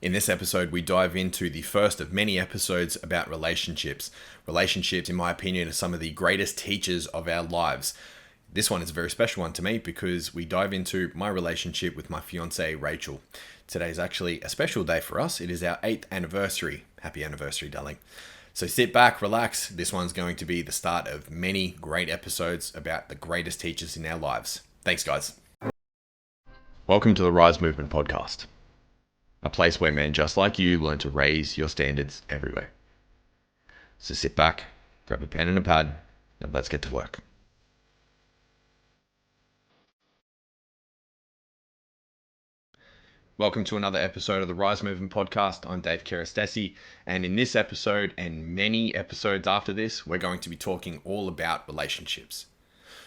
In this episode, we dive into the first of many episodes about relationships. Relationships, in my opinion, are some of the greatest teachers of our lives. This one is a very special one to me because we dive into my relationship with my fiancée, Rachel. Today is actually a special day for us. It is our 8th anniversary. Happy anniversary, darling. So sit back, relax. This one's going to be the start of many great episodes about the greatest teachers in our lives. Thanks, guys. Welcome to the RYSE Movement podcast. A place where men just like you learn to raise your standards everywhere. So sit back, grab a pen and a pad, and let's get to work. Welcome to another episode of the RYSE Movement podcast. I'm Dave Kerastesi, and in this episode and many episodes after this, we're going to be talking all about relationships.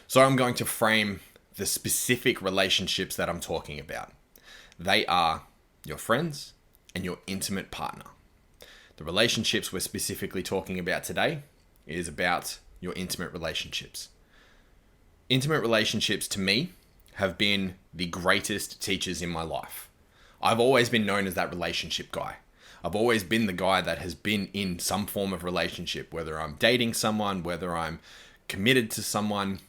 So I'm going to frame the specific relationships that I'm talking about. They are your friends and your intimate partner. The relationships we're specifically talking about today is about your intimate relationships. Intimate relationships to me have been the greatest teachers in my life. I've always been known as that relationship guy. I've always been the guy that has been in some form of relationship, whether I'm dating someone, whether I'm committed to someone,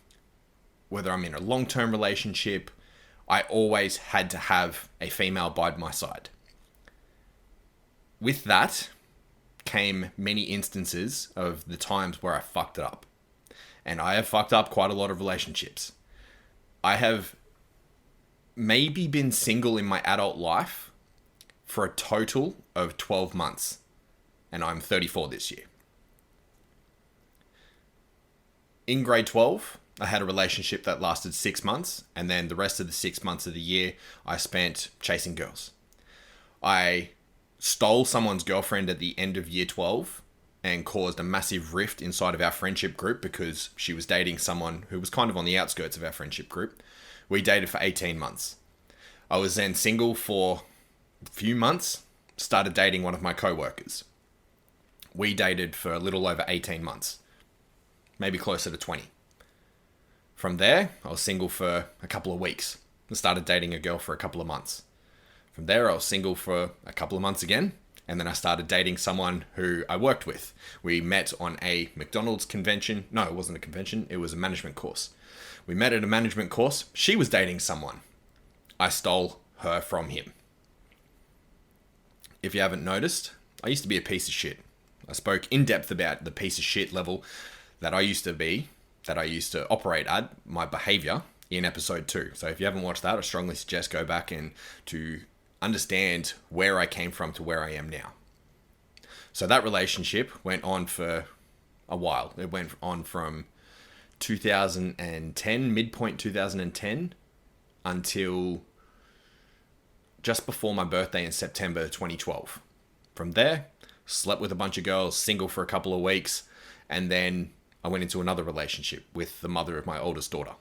whether I'm in a long-term relationship. I always had to have a female by my side. With that came many instances of the times where I fucked it up. And I have fucked up quite a lot of relationships. I have maybe been single in my adult life for a total of 12 months. And I'm 34 this year. In grade 12, I had a relationship that lasted 6 months, and then the rest of the 6 months of the year, I spent chasing girls. I stole someone's girlfriend at the end of year 12 and caused a massive rift inside of our friendship group because she was dating someone who was kind of on the outskirts of our friendship group. We dated for 18 months. I was then single for a few months, started dating one of my co-workers. We dated for a little over 18 months, maybe closer to 20. From there, I was single for a couple of weeks. I started dating a girl for a couple of months. From there, I was single for a couple of months again. And then I started dating someone who I worked with. We met on a McDonald's convention. No, it wasn't a convention. It was a management course. We met at a management course. She was dating someone. I stole her from him. If you haven't noticed, I used to be a piece of shit. I spoke in depth about the piece of shit level that I used to operate at, my behavior, in episode 2. So if you haven't watched that, I strongly suggest go back and to understand where I came from to where I am now. So that relationship went on for a while. It went on from 2010, midpoint 2010, until just before my birthday in September 2012. From there, slept with a bunch of girls, single for a couple of weeks, and then I went into another relationship with the mother of my oldest daughter.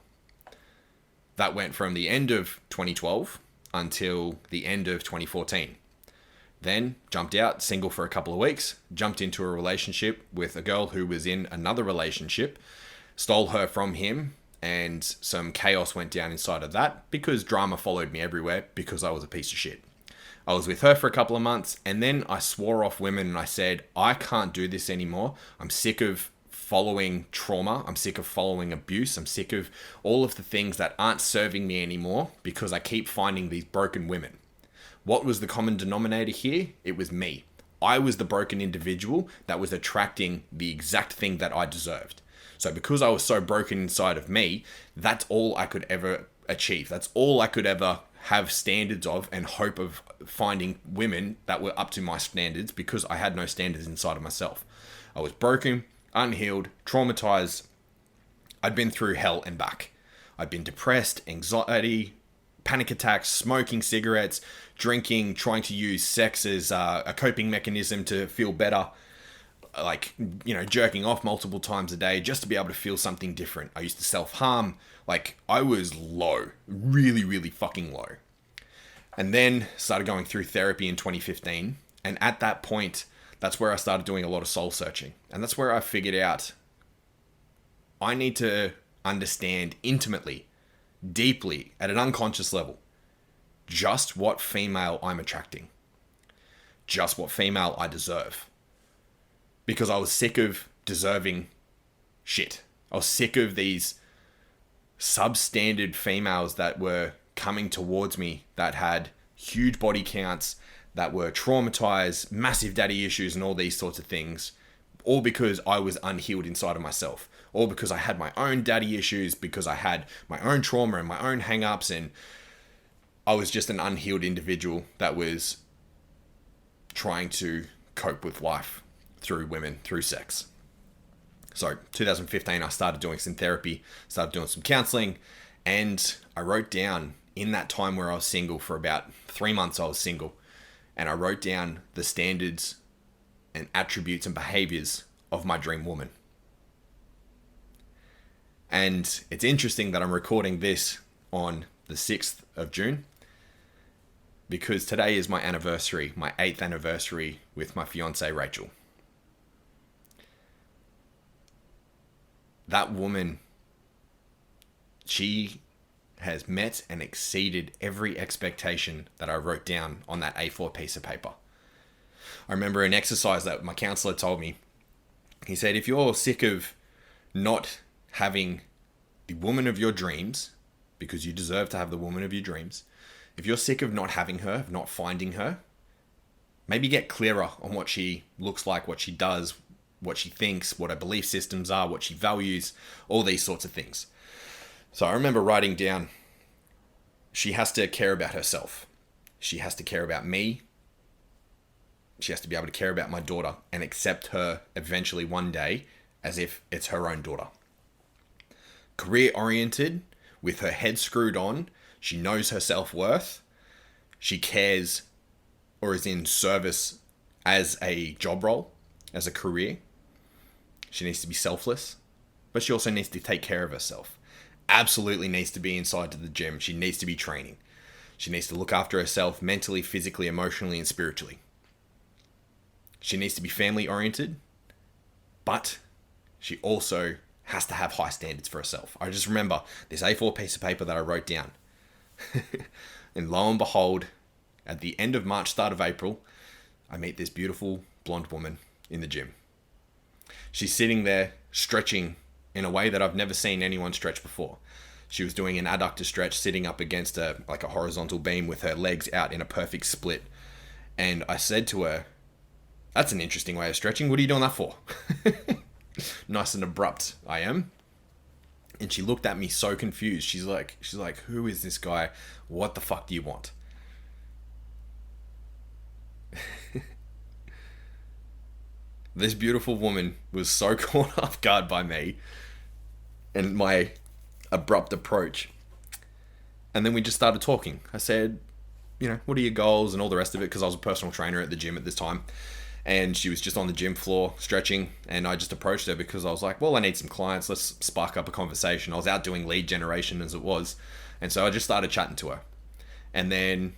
That went from the end of 2012 until the end of 2014. Then jumped out, single for a couple of weeks, jumped into a relationship with a girl who was in another relationship, stole her from him, and some chaos went down inside of that because drama followed me everywhere because I was a piece of shit. I was with her for a couple of months, and then I swore off women and I said, I can't do this anymore. I'm sick of following trauma. I'm sick of following abuse. I'm sick of all of the things that aren't serving me anymore because I keep finding these broken women. What was the common denominator here? It was me. I was the broken individual that was attracting the exact thing that I deserved. So because I was so broken inside of me, that's all I could ever achieve. That's all I could ever have standards of and hope of finding women that were up to my standards because I had no standards inside of myself. I was broken, unhealed, traumatized. I'd been through hell and back. I'd been depressed, anxiety, panic attacks, smoking cigarettes, drinking, trying to use sex as a coping mechanism to feel better. Jerking off multiple times a day just to be able to feel something different. I used to self-harm. I was low, really, really fucking low. And then started going through therapy in 2015. And at that point, that's where I started doing a lot of soul searching. And that's where I figured out I need to understand intimately, deeply, at an unconscious level, just what female I'm attracting. just what female I deserve. Because I was sick of deserving shit. I was sick of these substandard females that were coming towards me that had huge body counts, that were traumatized, massive daddy issues and all these sorts of things, all because I was unhealed inside of myself, or because I had my own daddy issues, because I had my own trauma and my own hang-ups, and I was just an unhealed individual that was trying to cope with life through women, through sex. So 2015, I started doing some therapy, started doing some counseling, and I wrote down in that time where I was single, for about 3 months I was single, and I wrote down the standards and attributes and behaviors of my dream woman. And it's interesting that I'm recording this on the 6th of June, because today is my anniversary, my 8th anniversary with my fiancée, Rachel. That woman, she has met and exceeded every expectation that I wrote down on that A4 piece of paper. I remember an exercise that my counselor told me. He said, if you're sick of not having the woman of your dreams, because you deserve to have the woman of your dreams, if you're sick of not having her, of not finding her, maybe get clearer on what she looks like, what she does, what she thinks, what her belief systems are, what she values, all these sorts of things. So I remember writing down, she has to care about herself. She has to care about me. She has to be able to care about my daughter and accept her eventually one day as if it's her own daughter. Career oriented, with her head screwed on, she knows her self-worth. She cares or is in service as a job role, as a career. She needs to be selfless, but she also needs to take care of herself. Absolutely needs to be inside to the gym. She needs to be training. She needs to look after herself mentally, physically, emotionally, and spiritually. She needs to be family oriented, but she also has to have high standards for herself. I just remember this A4 piece of paper that I wrote down. And lo and behold, at the end of March, start of April, I meet this beautiful blonde woman in the gym. She's sitting there stretching in a way that I've never seen anyone stretch before. She was doing an adductor stretch, sitting up against a horizontal beam with her legs out in a perfect split. And I said to her, that's an interesting way of stretching. What are you doing that for? Nice and abrupt I am. And she looked at me so confused. She's like, who is this guy? What the fuck do you want? This beautiful woman was so caught off guard by me and my abrupt approach. And then we just started talking. I said, what are your goals and all the rest of it? Because I was a personal trainer at the gym at this time. And she was just on the gym floor stretching. And I just approached her because I was like, well, I need some clients. Let's spark up a conversation. I was out doing lead generation as it was. And so I just started chatting to her. And then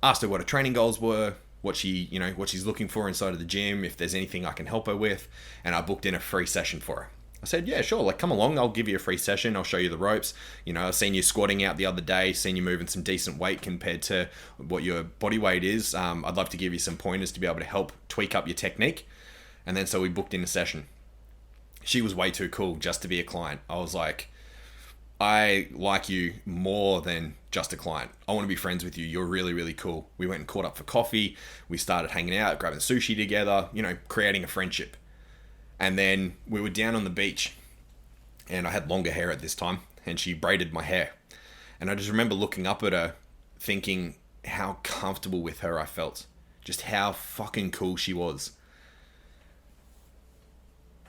asked her what her training goals were, what she's looking for inside of the gym, if there's anything I can help her with. And I booked in a free session for her. I said, yeah, sure, come along, I'll give you a free session, I'll show you the ropes. I've seen you squatting out the other day, seen you moving some decent weight compared to what your body weight is. I'd love to give you some pointers to be able to help tweak up your technique. And then so we booked in a session. She was way too cool just to be a client. I was like, I like you more than just a client. I want to be friends with you. You're really, really cool. We went and caught up for coffee. We started hanging out, grabbing sushi together, creating a friendship. And then we were down on the beach and I had longer hair at this time and she braided my hair. And I just remember looking up at her thinking how comfortable with her I felt. Just how fucking cool she was.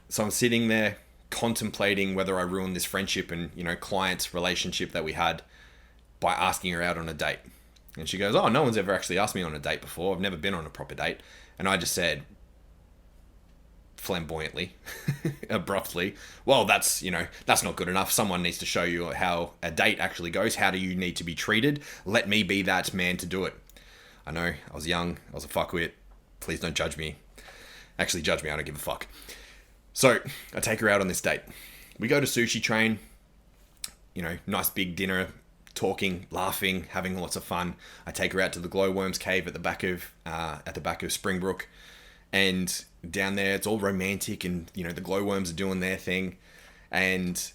So I'm sitting there contemplating whether I ruined this friendship and, client's relationship that we had by asking her out on a date. And she goes, oh, no one's ever actually asked me on a date before. I've never been on a proper date. And I just said, flamboyantly, abruptly, well, that's not good enough. Someone needs to show you how a date actually goes. How do you need to be treated? Let me be that man to do it. I know, I was young, I was a fuckwit. Please don't judge me. Actually, judge me, I don't give a fuck. So, I take her out on this date. We go to Sushi Train, nice big dinner, talking, laughing, having lots of fun. I take her out to the glowworms cave at the back of Springbrook, and down there it's all romantic, and the glowworms are doing their thing, and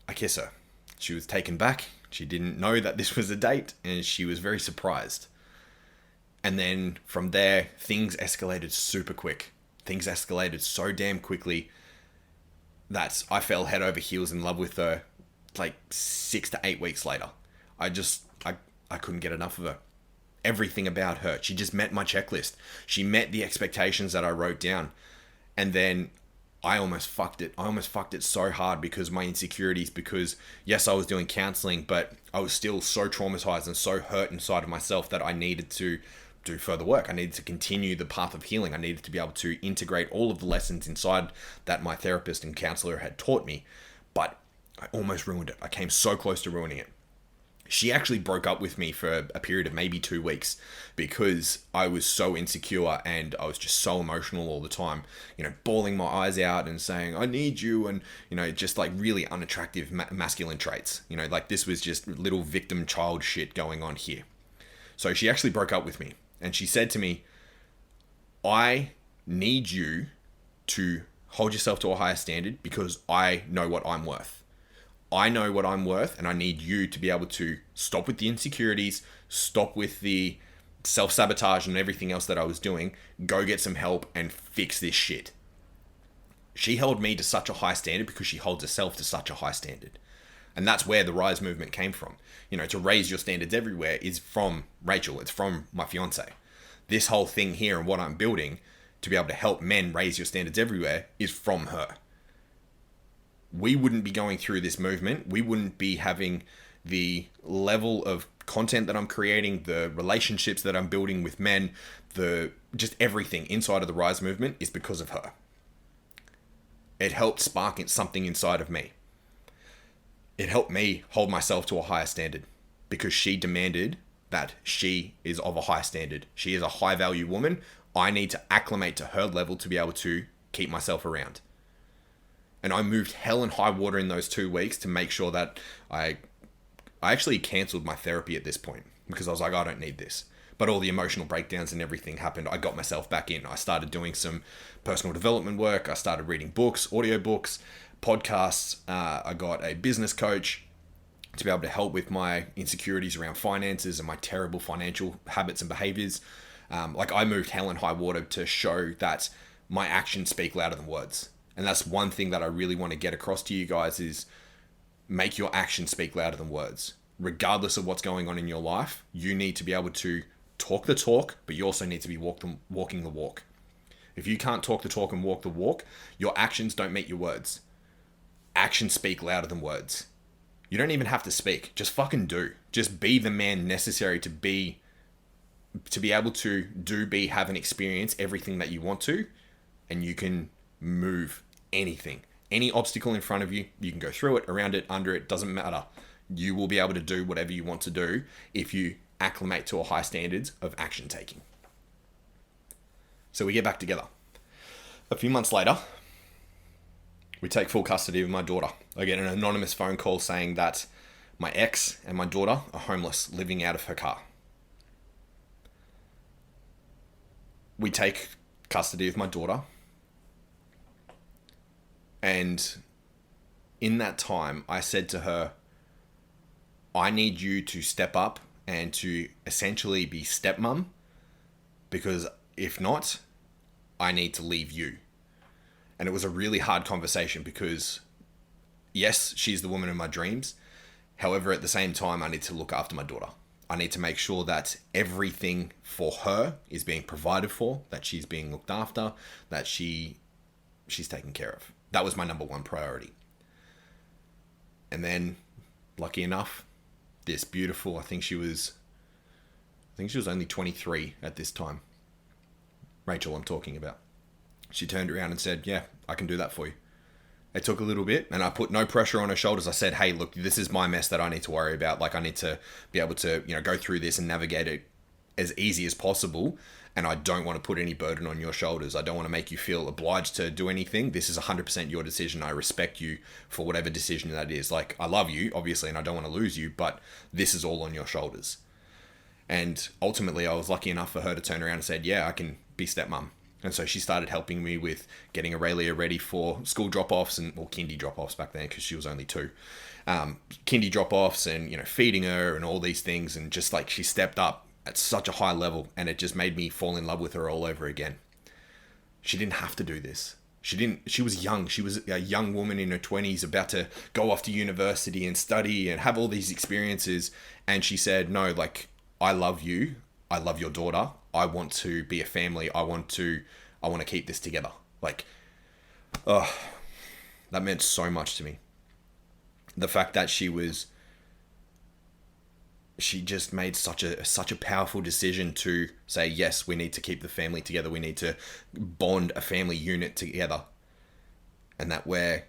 I kiss her. She was taken back. She didn't know that this was a date, and she was very surprised. And then from there, things escalated super quick. Things escalated so damn quickly that I fell head over heels in love with her like 6 to 8 weeks later. I couldn't get enough of her. Everything about her. She just met my checklist. She met the expectations that I wrote down. And then I almost fucked it. I almost fucked it so hard because of my insecurities, because yes, I was doing counseling, but I was still so traumatized and so hurt inside of myself that I needed to do further work. I needed to continue the path of healing. I needed to be able to integrate all of the lessons inside that my therapist and counselor had taught me. But I almost ruined it. I came so close to ruining it. She actually broke up with me for a period of maybe 2 weeks because I was so insecure and I was just so emotional all the time, bawling my eyes out and saying, I need you. And, just like really unattractive masculine traits, like this was just little victim child shit going on here. So she actually broke up with me, and she said to me, I need you to hold yourself to a higher standard because I know what I'm worth. I know what I'm worth, and I need you to be able to stop with the insecurities, stop with the self-sabotage and everything else that I was doing, go get some help and fix this shit. She held me to such a high standard because she holds herself to such a high standard. And that's where the RYSE movement came from. To raise your standards everywhere is from Rachel. It's from my fiance. This whole thing here and what I'm building to be able to help men raise your standards everywhere is from her. We wouldn't be going through this movement. We wouldn't be having the level of content that I'm creating, the relationships that I'm building with men, just everything inside of the RYSE movement is because of her. It helped spark something inside of me. It helped me hold myself to a higher standard because she demanded that she is of a high standard. She is a high value woman. I need to acclimate to her level to be able to keep myself around. And I moved hell and high water in those 2 weeks to make sure that I actually cancelled my therapy at this point because I was like, I don't need this. But all the emotional breakdowns and everything happened. I got myself back in. I started doing some personal development work. I started reading books, audiobooks, podcasts. I got a business coach to be able to help with my insecurities around finances and my terrible financial habits and behaviors. I moved hell and high water to show that my actions speak louder than words. And that's one thing that I really want to get across to you guys is make your actions speak louder than words. Regardless of what's going on in your life, you need to be able to talk the talk, but you also need to be walking the walk. If you can't talk the talk and walk the walk, your actions don't meet your words. Actions speak louder than words. You don't even have to speak. Just fucking do. Just be the man necessary to be able to have and experience everything that you want to, and you can move anything. Any obstacle in front of you, you can go through it, around it, under it, doesn't matter. You will be able to do whatever you want to do if you acclimate to a high standards of action taking. So we get back together. A few months later, we take full custody of my daughter. I get an anonymous phone call saying that my ex and my daughter are homeless, living out of her car. We take custody of my daughter. And in that time, I said to her, I need you to step up and to essentially be stepmom, because if not, I need to leave you. And it was a really hard conversation because, yes, she's the woman of my dreams. However, at the same time, I need to look after my daughter. I need to make sure that everything for her is being provided for, that she's being looked after, that she's taken care of. That was my number one priority. And then, lucky enough, this beautiful, I think she was only 23 at this time. Rachel, I'm talking about. She turned around and said, yeah, I can do that for you. It took a little bit, and I put no pressure on her shoulders. I said, hey, look, this is my mess that I need to worry about. I need to be able to, go through this and navigate it as easy as possible. and I don't want to put any burden on your shoulders. I don't want to make you feel obliged to do anything. This is 100% your decision. I respect you for whatever decision that is. Like, I love you, obviously, and I don't want to lose you, but this is all on your shoulders. And ultimately, I was lucky enough for her to turn around and said, yeah, I can be stepmom. And so she started helping me with getting Aurelia ready for school drop-offs or kindy drop-offs back then, because she was only 2. Kindy drop-offs and, feeding her and all these things. And just like, she stepped up at such a high level, and it just made me fall in love with her all over again. She didn't have to do this. She was young. She was a young woman in her 20s, about to go off to university and study and have all these experiences. And she said, no, like, I love you. I love your daughter. I want to be a family. I want to keep this together. Like, that meant so much to me. The fact that she just made such a powerful decision to say, yes, we need to keep the family together. We need to bond a family unit together. And that we're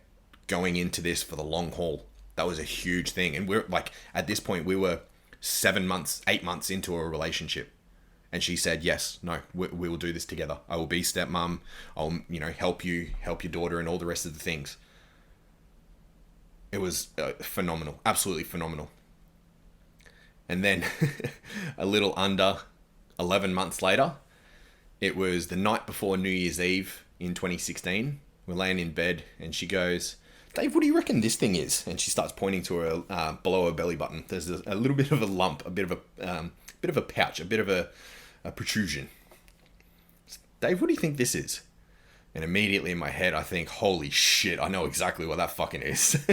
going into this for the long haul. That was a huge thing. And we're like, at this point, we were 8 months into a relationship. And she said, yes, no, we will do this together. I will be stepmom. I'll, help your daughter and all the rest of the things. It was phenomenal, absolutely phenomenal. And then a little under 11 months later, it was the night before New Year's Eve in 2016. We're laying in bed and she goes, Dave, what do you reckon this thing is? And she starts pointing to her below her belly button. There's a little bit of a lump, a bit of a pouch, a bit of a protrusion. Dave, what do you think this is? And immediately in my head, I think, holy shit, I know exactly what that fucking is.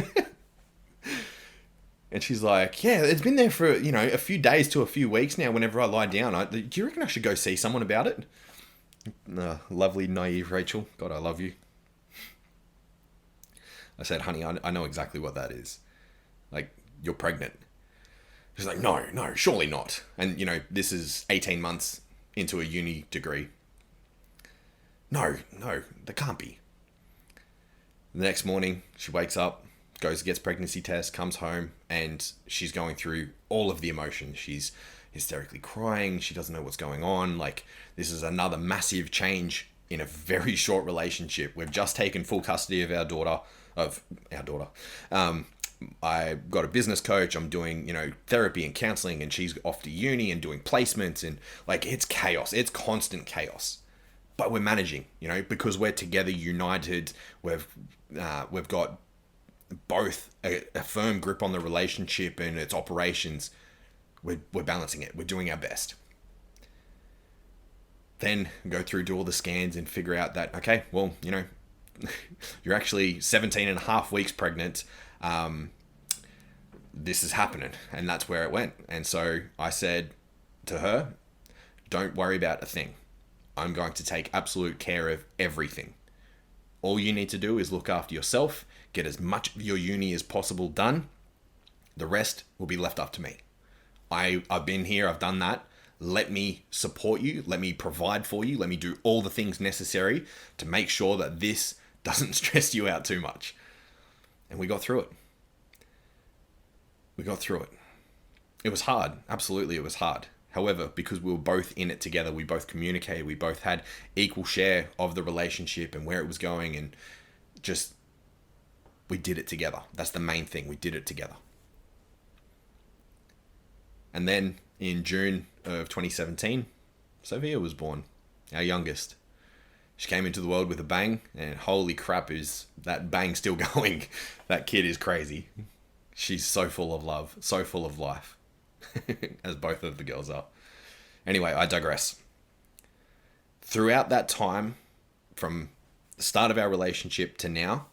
And she's like, yeah, it's been there for, a few days to a few weeks now. Whenever I lie down, do you reckon I should go see someone about it? Lovely, naive Rachel. God, I love you. I said, honey, I know exactly what that is. Like, you're pregnant. She's like, no, surely not. And, this is 18 months into a uni degree. No, that can't be. The next morning, she wakes up, goes, gets pregnancy test, comes home, and she's going through all of the emotions. She's hysterically crying. She doesn't know what's going on. Like, this is another massive change in a very short relationship. We've just taken full custody of our daughter. I got a business coach. I'm doing, therapy and counseling, and she's off to uni and doing placements, and like, it's chaos. It's constant chaos, but we're managing, because we're together, united. We've got both a firm grip on the relationship and its operations. We're balancing it. We're doing our best. Then go through, do all the scans and figure out that, okay, well, you're actually 17 and a half weeks pregnant. This is happening. And that's where it went. And so I said to her, don't worry about a thing. I'm going to take absolute care of everything. All you need to do is look after yourself, get as much of your uni as possible done. The rest will be left up to me. I've been here. I've done that. Let me support you. Let me provide for you. Let me do all the things necessary to make sure that this doesn't stress you out too much. And we got through it. It was hard. Absolutely, it was hard. However, because we were both in it together, we both communicated, we both had equal share of the relationship and where it was going, and just, we did it together. That's the main thing. We did it together. And then in June of 2017, Sophia was born, our youngest. She came into the world with a bang, and holy crap, is that bang still going. That kid is crazy. She's so full of love, so full of life, as both of the girls are. Anyway, I digress. Throughout that time, from the start of our relationship to now,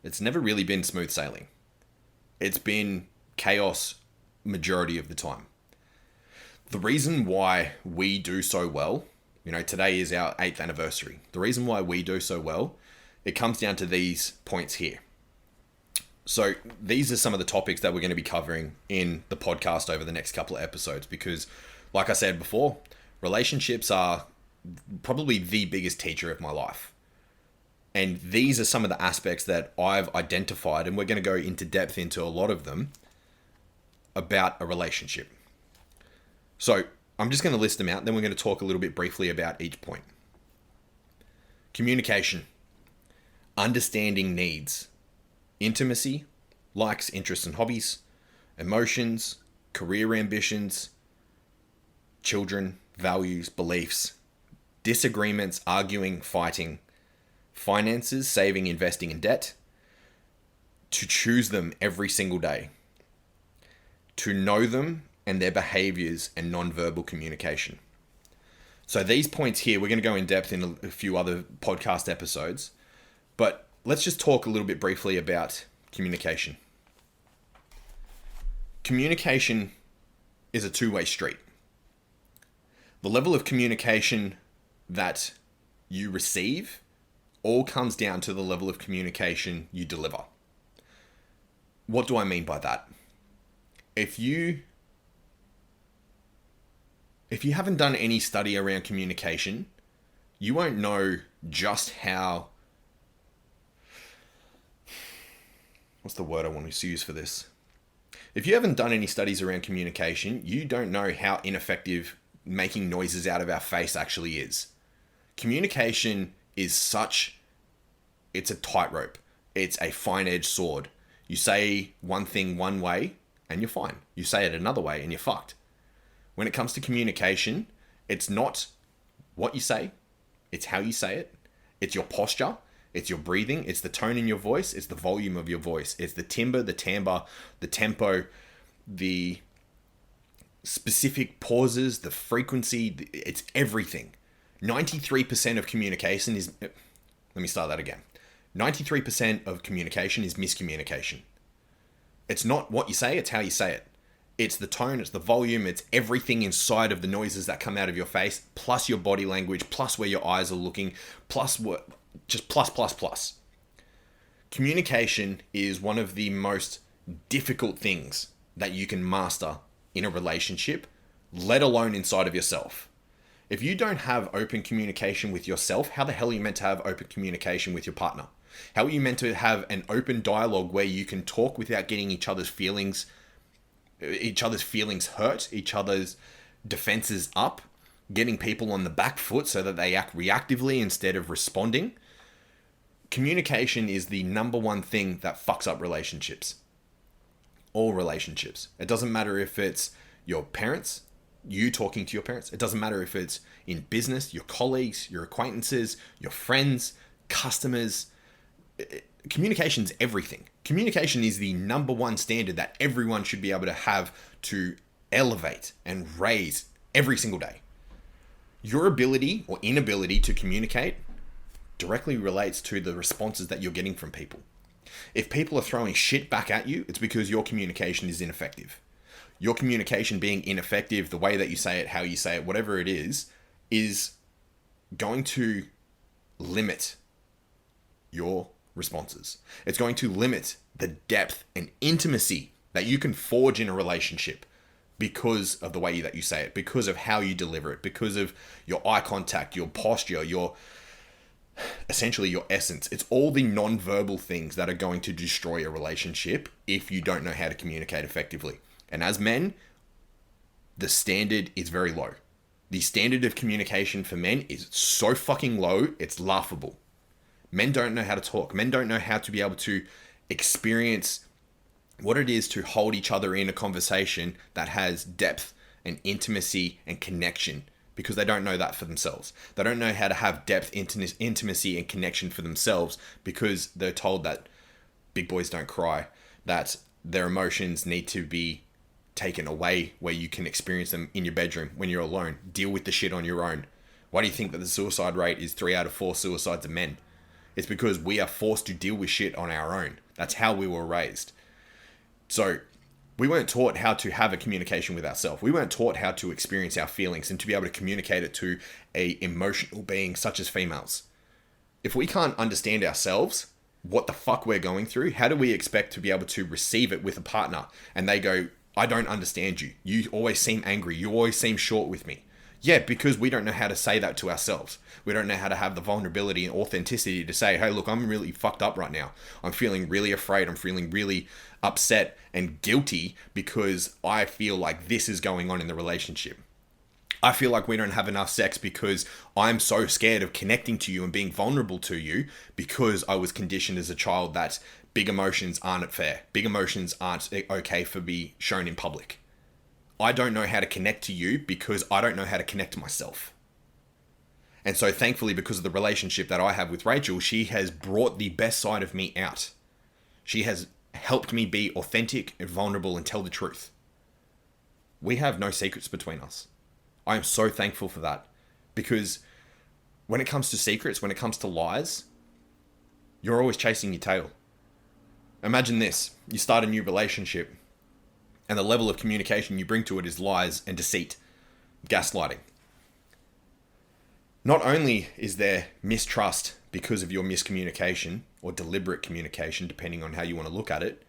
it's never really been smooth sailing. It's been chaos majority of the time. The reason why we do so well, today is our 8th anniversary. The reason why we do so well, it comes down to these points here. So these are some of the topics that we're going to be covering in the podcast over the next couple of episodes, because like I said before, relationships are probably the biggest teacher of my life. And these are some of the aspects that I've identified, and we're going to go into depth into a lot of them about a relationship. So I'm just going to list them out, then we're going to talk a little bit briefly about each point. Communication, understanding needs, intimacy, likes, interests and hobbies, emotions, career ambitions, children, values, beliefs, disagreements, arguing, fighting, finances, saving, investing in debt, to choose them every single day, to know them and their behaviors and non-verbal communication. So these points here, we're going to go in depth in a few other podcast episodes, but let's just talk a little bit briefly about communication. Communication is a two-way street. The level of communication that you receive all comes down to the level of communication you deliver. What do I mean by that? If you haven't done any study around communication, you won't know just how... What's the word I want to use for this? If you haven't done any studies around communication, you don't know how ineffective making noises out of our face actually is. Communication is it's a tightrope. It's a fine-edged sword. You say one thing one way and you're fine. You say it another way and you're fucked. When it comes to communication, it's not what you say, it's how you say it. It's your posture, it's your breathing, it's the tone in your voice, it's the volume of your voice, it's the timbre, the timbre, the tempo, the specific pauses, the frequency, it's everything. 93% of communication is... Let me start that again. 93% of communication is miscommunication. It's not what you say, it's how you say it. It's the tone, it's the volume, it's everything inside of the noises that come out of your face, plus your body language, plus where your eyes are looking, plus what, just plus. Communication is one of the most difficult things that you can master in a relationship, let alone inside of yourself. If you don't have open communication with yourself, how the hell are you meant to have open communication with your partner? How are you meant to have an open dialogue where you can talk without getting each other's feelings hurt, each other's defenses up, getting people on the back foot so that they act reactively instead of responding? Communication is the number one thing that fucks up relationships. All relationships. It doesn't matter if it's your parents, you talking to your parents. It doesn't matter if it's in business, your colleagues, your acquaintances, your friends, customers. Communication's everything. Communication is the number one standard that everyone should be able to have to elevate and raise every single day. Your ability or inability to communicate directly relates to the responses that you're getting from people. If people are throwing shit back at you, it's because your communication is ineffective. Your communication being ineffective, the way that you say it, how you say it, whatever it is going to limit your responses. It's going to limit the depth and intimacy that you can forge in a relationship because of the way that you say it, because of how you deliver it, because of your eye contact, your posture, essentially your essence. It's all the non-verbal things that are going to destroy a relationship if you don't know how to communicate effectively. And as men, the standard is very low. The standard of communication for men is so fucking low, it's laughable. Men don't know how to talk. Men don't know how to be able to experience what it is to hold each other in a conversation that has depth and intimacy and connection, because they don't know that for themselves. They don't know how to have depth, intimacy, and connection for themselves because they're told that big boys don't cry, that their emotions need to be taken away where you can experience them in your bedroom when you're alone. Deal with the shit on your own. Why do you think that the suicide rate is 3 out of 4 suicides are men? It's because we are forced to deal with shit on our own. That's how we were raised. So we weren't taught how to have a communication with ourselves. We weren't taught how to experience our feelings and to be able to communicate it to a emotional being such as females. If we can't understand ourselves, what the fuck we're going through, how do we expect to be able to receive it with a partner? And they go, I don't understand you. You always seem angry. You always seem short with me. Yeah, because we don't know how to say that to ourselves. We don't know how to have the vulnerability and authenticity to say, hey, look, I'm really fucked up right now. I'm feeling really afraid. I'm feeling really upset and guilty because I feel like this is going on in the relationship. I feel like we don't have enough sex because I'm so scared of connecting to you and being vulnerable to you because I was conditioned as a child that big emotions aren't fair. Big emotions aren't okay for be shown in public. I don't know how to connect to you because I don't know how to connect to myself. And so thankfully, because of the relationship that I have with Rachel, she has brought the best side of me out. She has helped me be authentic and vulnerable and tell the truth. We have no secrets between us. I am so thankful for that, because when it comes to secrets, when it comes to lies, you're always chasing your tail. Imagine this. You start a new relationship and the level of communication you bring to it is lies and deceit, gaslighting. Not only is there mistrust because of your miscommunication or deliberate communication, depending on how you want to look at it,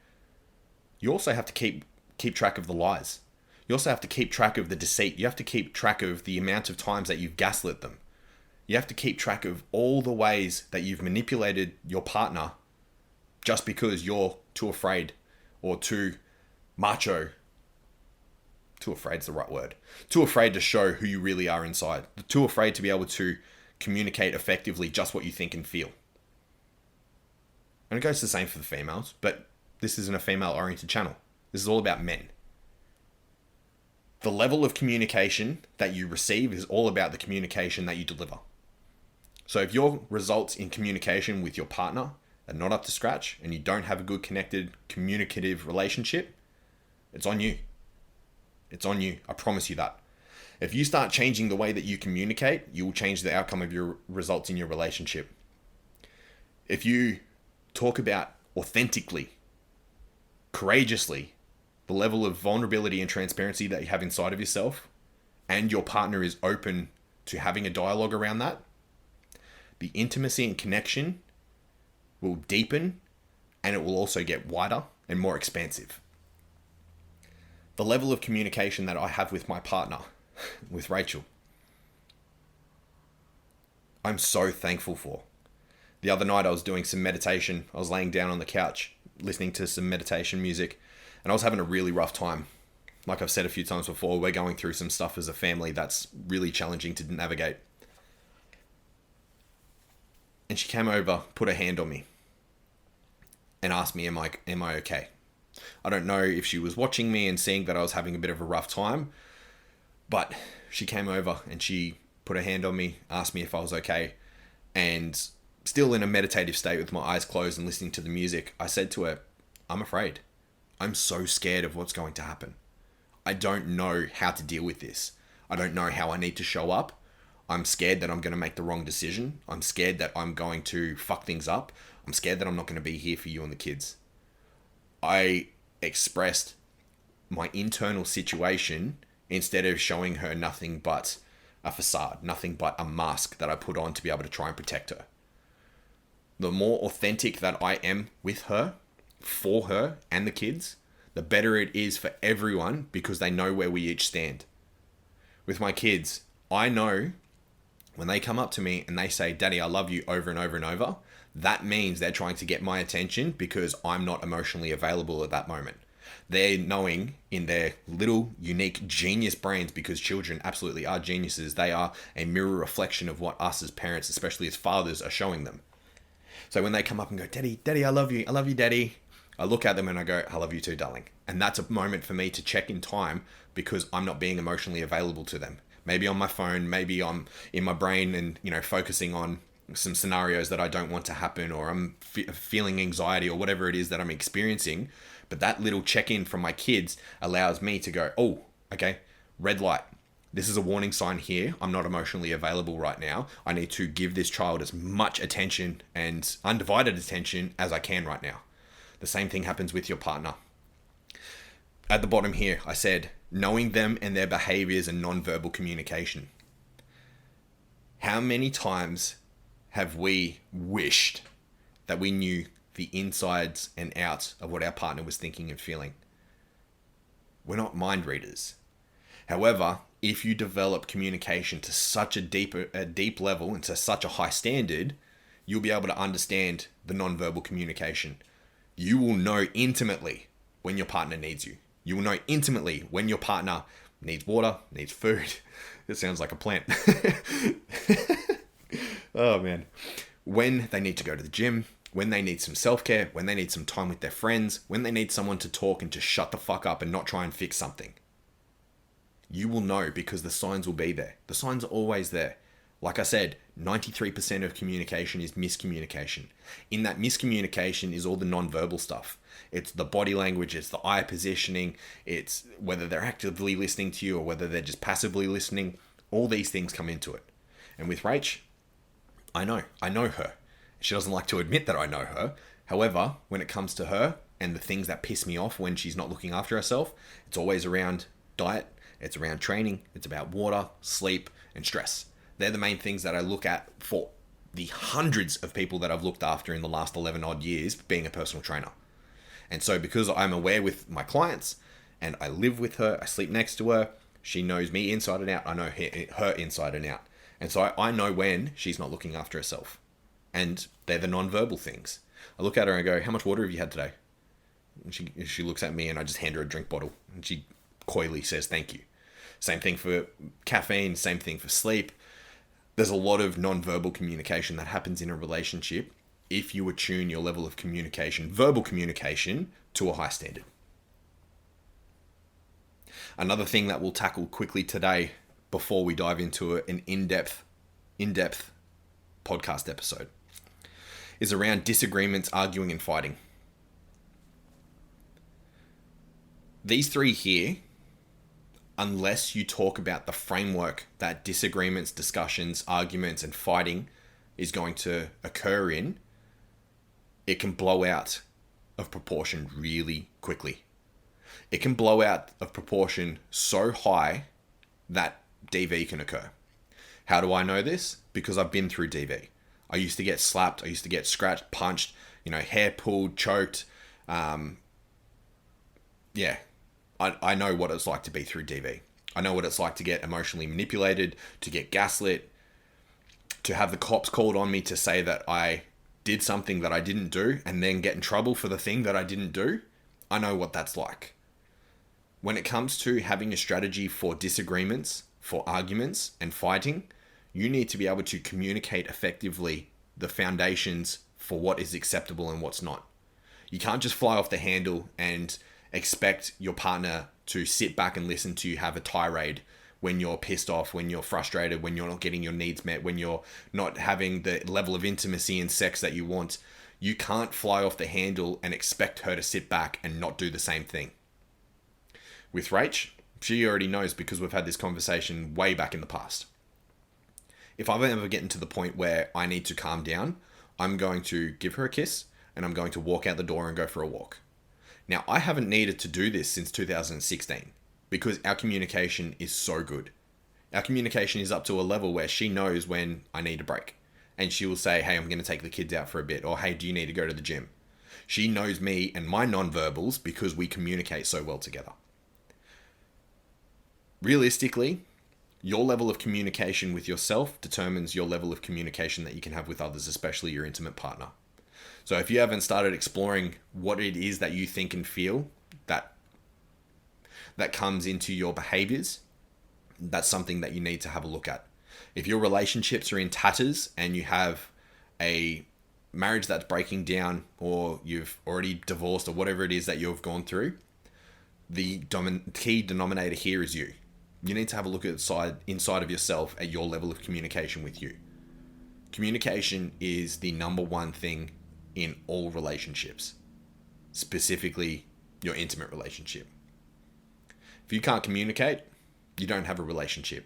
you also have to keep track of the lies. You also have to keep track of the deceit. You have to keep track of the amount of times that you've gaslit them. You have to keep track of all the ways that you've manipulated your partner just because you're too afraid or too macho. Too afraid is the right word. Too afraid to show who you really are inside. Too afraid to be able to communicate effectively just what you think and feel. And it goes the same for the females, but this isn't a female-oriented channel. This is all about men. The level of communication that you receive is all about the communication that you deliver. So if your results in communication with your partner are not up to scratch and you don't have a good connected, communicative relationship, it's on you. It's on you. I promise you that. If you start changing the way that you communicate, you will change the outcome of your results in your relationship. If you talk about authentically, courageously, the level of vulnerability and transparency that you have inside of yourself, and your partner is open to having a dialogue around that, the intimacy and connection will deepen, and it will also get wider and more expansive. The level of communication that I have with my partner, with Rachel, I'm so thankful for. The other night I was doing some meditation. I was laying down on the couch, listening to some meditation music, and I was having a really rough time. Like I've said a few times before, we're going through some stuff as a family that's really challenging to navigate. And she came over, put her hand on me, and asked me, am I okay? I don't know if she was watching me and seeing that I was having a bit of a rough time, but she came over and she put her hand on me, asked me if I was okay, and still in a meditative state with my eyes closed and listening to the music, I said to her, I'm afraid. I'm so scared of what's going to happen. I don't know how to deal with this. I don't know how I need to show up. I'm scared that I'm going to make the wrong decision. I'm scared that I'm going to fuck things up. I'm scared that I'm not going to be here for you and the kids. I expressed my internal situation instead of showing her nothing but a facade, nothing but a mask that I put on to be able to try and protect her. The more authentic that I am with her, for her and the kids, the better it is for everyone because they know where we each stand. With my kids, I know when they come up to me and they say, Daddy, I love you over and over and over, that means they're trying to get my attention because I'm not emotionally available at that moment. They're knowing in their little unique genius brains, because children absolutely are geniuses. They are a mirror reflection of what us as parents, especially as fathers, are showing them. So when they come up and go, Daddy, I love you, Daddy, I look at them and I go, I love you too, darling. And that's a moment for me to check in time because I'm not being emotionally available to them. Maybe on my phone, maybe I'm in my brain and, focusing on some scenarios that I don't want to happen, or I'm feeling anxiety or whatever it is that I'm experiencing. But that little check-in from my kids allows me to go, oh, okay, red light. This is a warning sign here. I'm not emotionally available right now. I need to give this child as much attention and undivided attention as I can right now. The same thing happens with your partner. At the bottom here, I said, knowing them and their behaviors and non-verbal communication. How many times have we wished that we knew the insides and outs of what our partner was thinking and feeling? We're not mind readers. However, if you develop communication to such a deep level and to such a high standard, you'll be able to understand the non-verbal communication. You will know intimately when your partner needs you. You will know intimately when your partner needs water, needs food. It sounds like a plant. Oh man. When they need to go to the gym, when they need some self-care, when they need some time with their friends, when they need someone to talk and to shut the fuck up and not try and fix something. You will know because the signs will be there. The signs are always there. Like I said, 93% of communication is miscommunication. In that miscommunication is all the non-verbal stuff. It's the body language, it's the eye positioning, it's whether they're actively listening to you or whether they're just passively listening. All these things come into it. And with Rach, I know her. She doesn't like to admit that I know her. However, when it comes to her and the things that piss me off when she's not looking after herself, it's always around diet, it's around training, it's about water, sleep, and stress. They're the main things that I look at for the hundreds of people that I've looked after in the last 11 odd years being a personal trainer. And so because I'm aware with my clients and I live with her, I sleep next to her, she knows me inside and out, I know her inside and out. And so I know when she's not looking after herself. And they're the non-verbal things. I look at her and I go, how much water have you had today? And she looks at me and I just hand her a drink bottle. And she coyly says, thank you. Same thing for caffeine, same thing for sleep. There's a lot of non-verbal communication that happens in a relationship if you attune your level of communication, verbal communication, to a high standard. Another thing that we'll tackle quickly today before we dive into an in-depth podcast episode is around disagreements, arguing, and fighting. These three here, unless you talk about the framework that disagreements, discussions, arguments, and fighting is going to occur in, it can blow out of proportion really quickly. It can blow out of proportion so high that DV can occur. How do I know this? Because I've been through DV. I used to get slapped. I used to get scratched, punched, hair pulled, choked. I know what it's like to be through DV. I know what it's like to get emotionally manipulated, to get gaslit, to have the cops called on me to say that I did something that I didn't do and then get in trouble for the thing that I didn't do. I know what that's like. When it comes to having a strategy for disagreements, for arguments and fighting, you need to be able to communicate effectively the foundations for what is acceptable and what's not. You can't just fly off the handle and expect your partner to sit back and listen to you have a tirade when you're pissed off, when you're frustrated, when you're not getting your needs met, when you're not having the level of intimacy and sex that you want. You can't fly off the handle and expect her to sit back and not do the same thing. With Rach, she already knows because we've had this conversation way back in the past. If I've ever gotten to the point where I need to calm down, I'm going to give her a kiss and I'm going to walk out the door and go for a walk. Now, I haven't needed to do this since 2016 because our communication is so good. Our communication is up to a level where she knows when I need a break. And she will say, hey, I'm going to take the kids out for a bit. Or, hey, do you need to go to the gym? She knows me and my non-verbals because we communicate so well together. Realistically, your level of communication with yourself determines your level of communication that you can have with others, especially your intimate partner. So if you haven't started exploring what it is that you think and feel that comes into your behaviors, that's something that you need to have a look at. If your relationships are in tatters and you have a marriage that's breaking down or you've already divorced or whatever it is that you've gone through, the key denominator here is you. You need to have a look at inside of yourself at your level of communication with you. Communication is the number one thing in all relationships, specifically your intimate relationship. If you can't communicate, you don't have a relationship.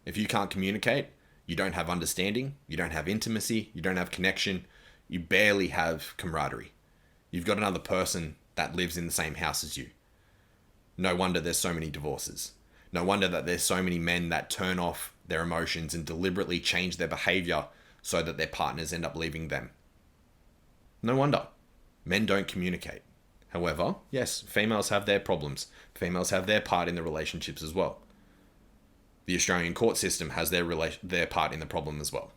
If you can't communicate, you don't have understanding, you don't have intimacy, you don't have connection, you barely have camaraderie. You've got another person that lives in the same house as you. No wonder there's so many divorces. No wonder that there's so many men that turn off their emotions and deliberately change their behavior so that their partners end up leaving them. No wonder. Men don't communicate. However, yes, females have their problems. Females have their part in the relationships as well. The Australian court system has their part in the problem as well.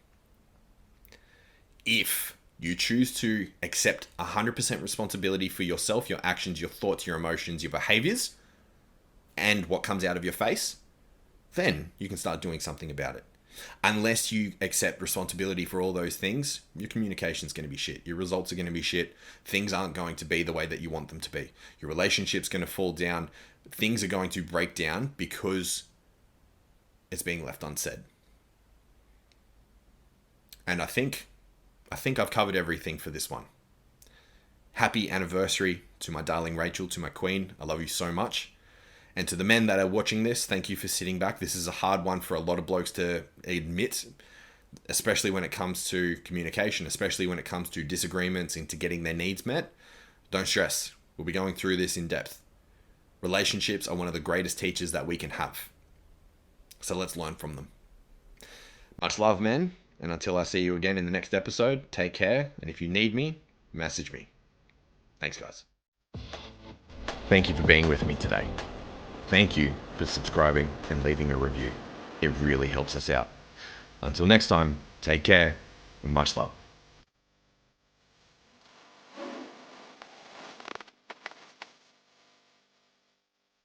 If you choose to accept 100% responsibility for yourself, your actions, your thoughts, your emotions, your behaviors, and what comes out of your face, then you can start doing something about it. Unless you accept responsibility for all those things, your communication's going to be shit. Your results are going to be shit. Things aren't going to be the way that you want them to be. Your relationship's going to fall down. Things are going to break down because it's being left unsaid. And I think I've covered everything for this one. Happy anniversary to my darling Rachel, to my queen. I love you so much. And to the men that are watching this, thank you for sitting back. This is a hard one for a lot of blokes to admit, especially when it comes to communication, especially when it comes to disagreements and to getting their needs met. Don't stress. We'll be going through this in depth. Relationships are one of the greatest teachers that we can have. So let's learn from them. Much love, men. And until I see you again in the next episode, take care. And if you need me, message me. Thanks, guys. Thank you for being with me today. Thank you for subscribing and leaving a review. It really helps us out. Until next time, take care and much love.